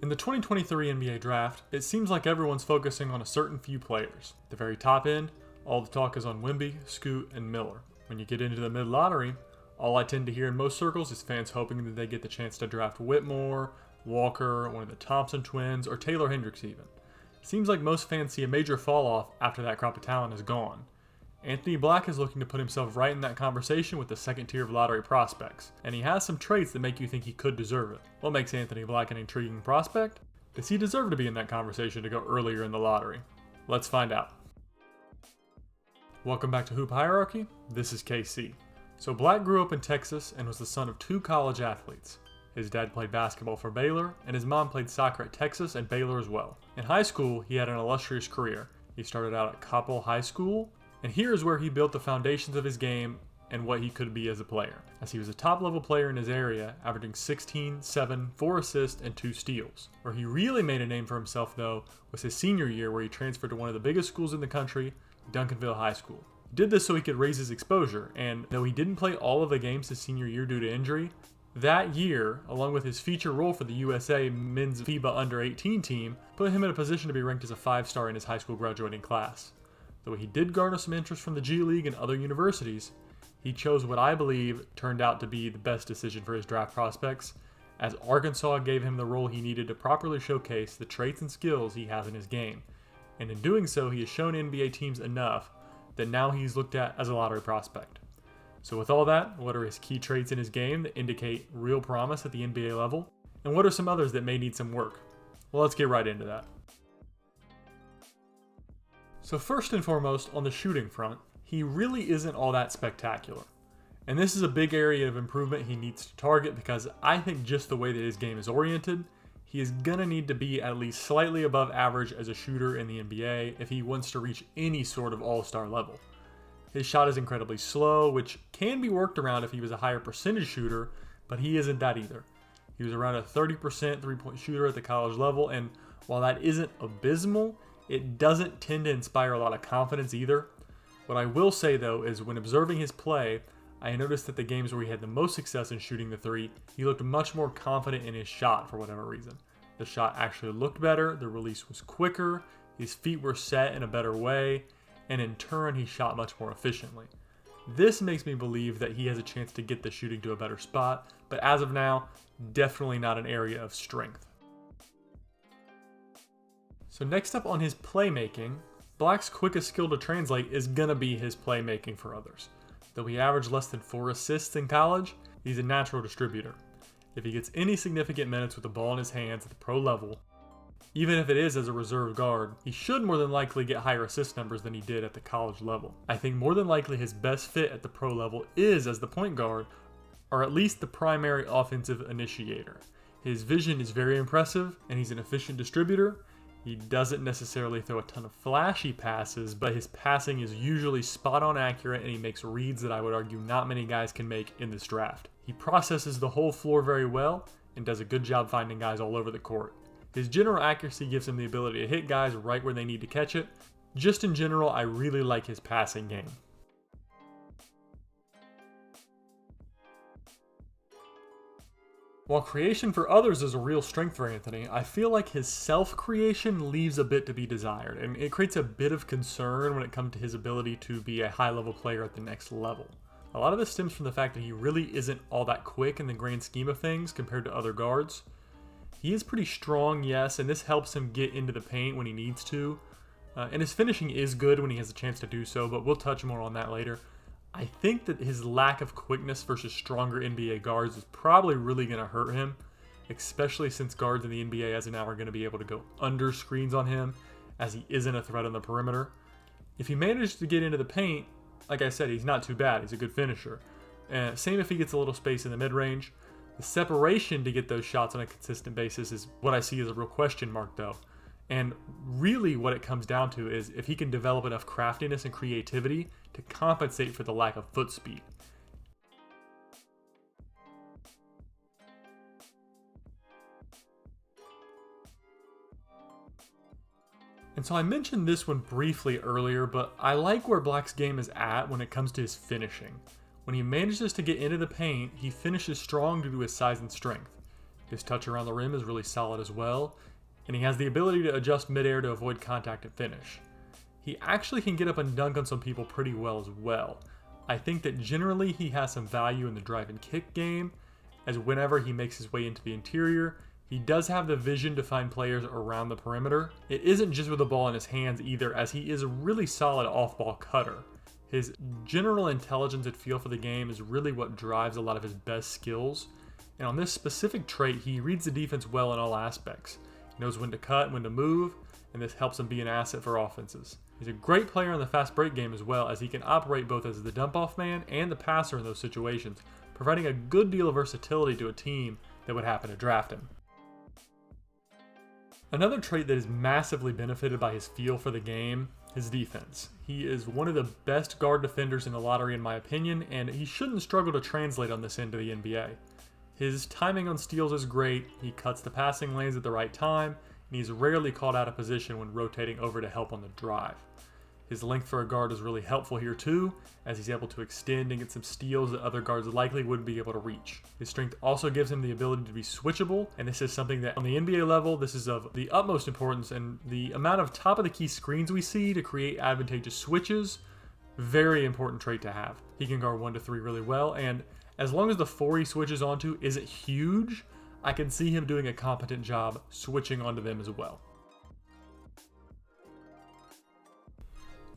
In the 2023 NBA Draft, it seems like everyone's focusing on a certain few players. At the very top end, all the talk is on Wemby, Scoot, and Miller. When you get into the mid-lottery, all I tend to hear in most circles is fans hoping that they get the chance to draft Whitmore, Walker, one of the Thompson twins, or Taylor Hendricks even. It seems like most fans see a major fall-off after that crop of talent is gone. Anthony Black is looking to put himself right in that conversation with the second tier of lottery prospects, and he has some traits that make you think he could deserve it. What makes Anthony Black an intriguing prospect? Does he deserve to be in that conversation to go earlier in the lottery? Let's find out. Welcome back to Hoop Hierarchy. This is KC. So Black grew up in Texas and was the son of two college athletes. His dad played basketball for Baylor, and his mom played soccer at Texas and Baylor as well. In high school, he had an illustrious career. He started out at Coppell High School, and here is where he built the foundations of his game and what he could be as a player, as he was a top-level player in his area, averaging 16, 7, 4 assists, and 2 steals. Where he really made a name for himself, though, was his senior year where he transferred to one of the biggest schools in the country, Duncanville High School. He did this so he could raise his exposure, and though he didn't play all of the games his senior year due to injury, that year, along with his feature role for the USA men's FIBA under-18 team, put him in a position to be ranked as a 5-star in his high school graduating class. Though he did garner some interest from the G League and other universities, he chose what I believe turned out to be the best decision for his draft prospects, as Arkansas gave him the role he needed to properly showcase the traits and skills he has in his game. And in doing so, he has shown NBA teams enough that now he's looked at as a lottery prospect. So with all that, what are his key traits in his game that indicate real promise at the NBA level? And what are some others that may need some work? Well, let's get right into that. So first and foremost, on the shooting front, he really isn't all that spectacular. And this is a big area of improvement he needs to target because I think just the way that his game is oriented, he is going to need to be at least slightly above average as a shooter in the NBA if he wants to reach any sort of all-star level. His shot is incredibly slow, which can be worked around if he was a higher percentage shooter, but he isn't that either. He was around a 30% three-point shooter at the college level, and while that isn't abysmal, it doesn't tend to inspire a lot of confidence either. What I will say though is when observing his play, I noticed that the games where he had the most success in shooting the three, he looked much more confident in his shot for whatever reason. The shot actually looked better, the release was quicker, his feet were set in a better way, and in turn he shot much more efficiently. This makes me believe that he has a chance to get the shooting to a better spot, but as of now, definitely not an area of strength. So next up on his playmaking, Black's quickest skill to translate is going to be his playmaking for others. Though he averaged less than 4 assists in college, he's a natural distributor. If he gets any significant minutes with the ball in his hands at the pro level, even if it is as a reserve guard, he should more than likely get higher assist numbers than he did at the college level. I think more than likely his best fit at the pro level is as the point guard, or at least the primary offensive initiator. His vision is very impressive, and he's an efficient distributor. He doesn't necessarily throw a ton of flashy passes, but his passing is usually spot on accurate and he makes reads that I would argue not many guys can make in this draft. He processes the whole floor very well and does a good job finding guys all over the court. His general accuracy gives him the ability to hit guys right where they need to catch it. Just in general, I really like his passing game. While creation for others is a real strength for Anthony, I feel like his self-creation leaves a bit to be desired, and it creates a bit of concern when it comes to his ability to be a high-level player at the next level. A lot of this stems from the fact that he really isn't all that quick in the grand scheme of things compared to other guards. He is pretty strong, yes, and this helps him get into the paint when he needs to, and his finishing is good when he has a chance to do so, but we'll touch more on that later. I think that his lack of quickness versus stronger NBA guards is probably really going to hurt him, especially since guards in the NBA as of now are going to be able to go under screens on him as he isn't a threat on the perimeter. If he manages to get into the paint, like I said, he's not too bad. He's a good finisher. Same if he gets a little space in the mid-range. The separation to get those shots on a consistent basis is what I see as a real question mark though. And really what it comes down to is if he can develop enough craftiness and creativity to compensate for the lack of foot speed. And so I mentioned this one briefly earlier, but I like where Black's game is at when it comes to his finishing. When he manages to get into the paint, he finishes strong due to his size and strength. His touch around the rim is really solid as well, and he has the ability to adjust midair to avoid contact at finish. He actually can get up and dunk on some people pretty well as well. I think that generally he has some value in the drive and kick game, as whenever he makes his way into the interior, he does have the vision to find players around the perimeter. It isn't just with the ball in his hands either, as he is a really solid off-ball cutter. His general intelligence and feel for the game is really what drives a lot of his best skills. And on this specific trait, he reads the defense well in all aspects. He knows when to cut and when to move, and this helps him be an asset for offenses. He's a great player in the fast break game as well, as he can operate both as the dump-off man and the passer in those situations, providing a good deal of versatility to a team that would happen to draft him. Another trait that is massively benefited by his feel for the game, his defense. He is one of the best guard defenders in the lottery in my opinion, and he shouldn't struggle to translate on this end of the NBA. His timing on steals is great, he cuts the passing lanes at the right time, and he's rarely caught out of position when rotating over to help on the drive. His length for a guard is really helpful here too, as he's able to extend and get some steals that other guards likely wouldn't be able to reach. His strength also gives him the ability to be switchable, and this is something that on the NBA level, this is of the utmost importance, and the amount of top of the key screens we see to create advantageous switches, very important trait to have. He can guard 1 to 3 really well, and as long as the 4 he switches onto isn't huge, I can see him doing a competent job switching onto them as well.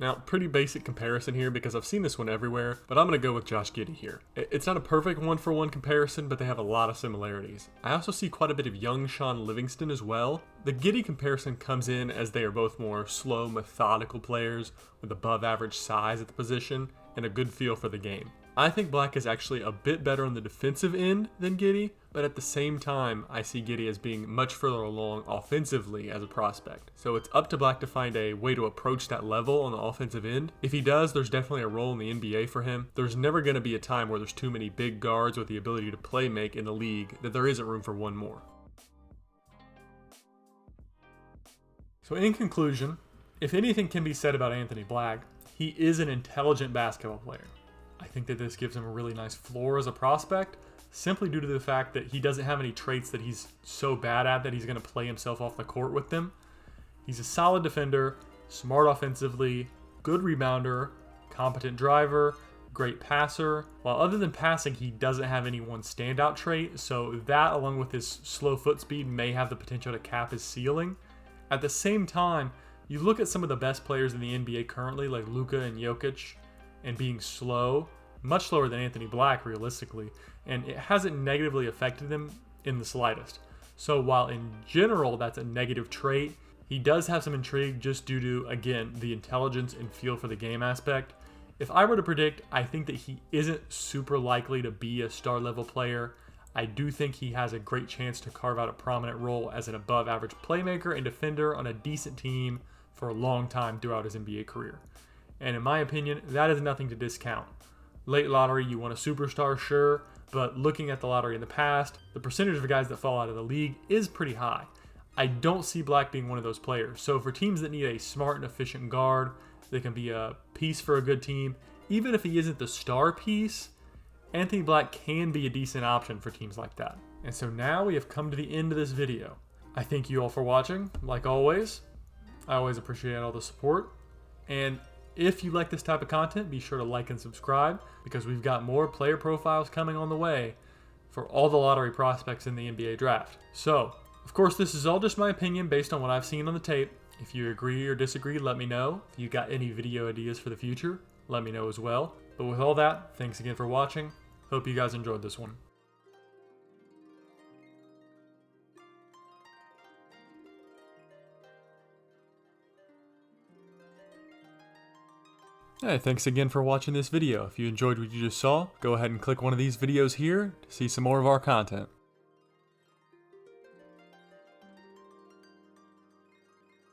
Now, pretty basic comparison here because I've seen this one everywhere, but I'm going to go with Josh Giddey here. It's not a perfect one-for-one comparison, but they have a lot of similarities. I also see quite a bit of young Sean Livingston as well. The Giddey comparison comes in as they are both more slow, methodical players with above average size at the position and a good feel for the game. I think Black is actually a bit better on the defensive end than Giddey, but at the same time, I see Giddey as being much further along offensively as a prospect. So it's up to Black to find a way to approach that level on the offensive end. If he does, there's definitely a role in the NBA for him. There's never going to be a time where there's too many big guards with the ability to play make in the league that there isn't room for one more. So in conclusion, if anything can be said about Anthony Black, he is an intelligent basketball player. I think that this gives him a really nice floor as a prospect, simply due to the fact that he doesn't have any traits that he's so bad at that he's going to play himself off the court with them. He's a solid defender, smart offensively, good rebounder, competent driver, great passer. While other than passing, he doesn't have any one standout trait, so that along with his slow foot speed may have the potential to cap his ceiling. At the same time, you look at some of the best players in the NBA currently, like Luka and Jokic, and being slow, much slower than Anthony Black realistically, and it hasn't negatively affected them in the slightest. So while in general that's a negative trait, he does have some intrigue just due to, again, the intelligence and feel for the game aspect. If I were to predict, I think that he isn't super likely to be a star level player. I do think he has a great chance to carve out a prominent role as an above average playmaker and defender on a decent team for a long time throughout his NBA career. And in my opinion, that is nothing to discount. Late lottery, you want a superstar, sure, but looking at the lottery in the past, the percentage of guys that fall out of the league is pretty high. I don't see Black being one of those players. So for teams that need a smart and efficient guard, that can be a piece for a good team, even if he isn't the star piece, Anthony Black can be a decent option for teams like that. And so now we have come to the end of this video. I thank you all for watching. Like always, I always appreciate all the support. And if you like this type of content, be sure to like and subscribe because we've got more player profiles coming on the way for all the lottery prospects in the NBA draft. So, of course, this is all just my opinion based on what I've seen on the tape. If you agree or disagree, let me know. If you got any video ideas for the future, let me know as well. But with all that, thanks again for watching. Hope you guys enjoyed this one. Hey, thanks again for watching this video. If you enjoyed what you just saw, go ahead and click one of these videos here to see some more of our content.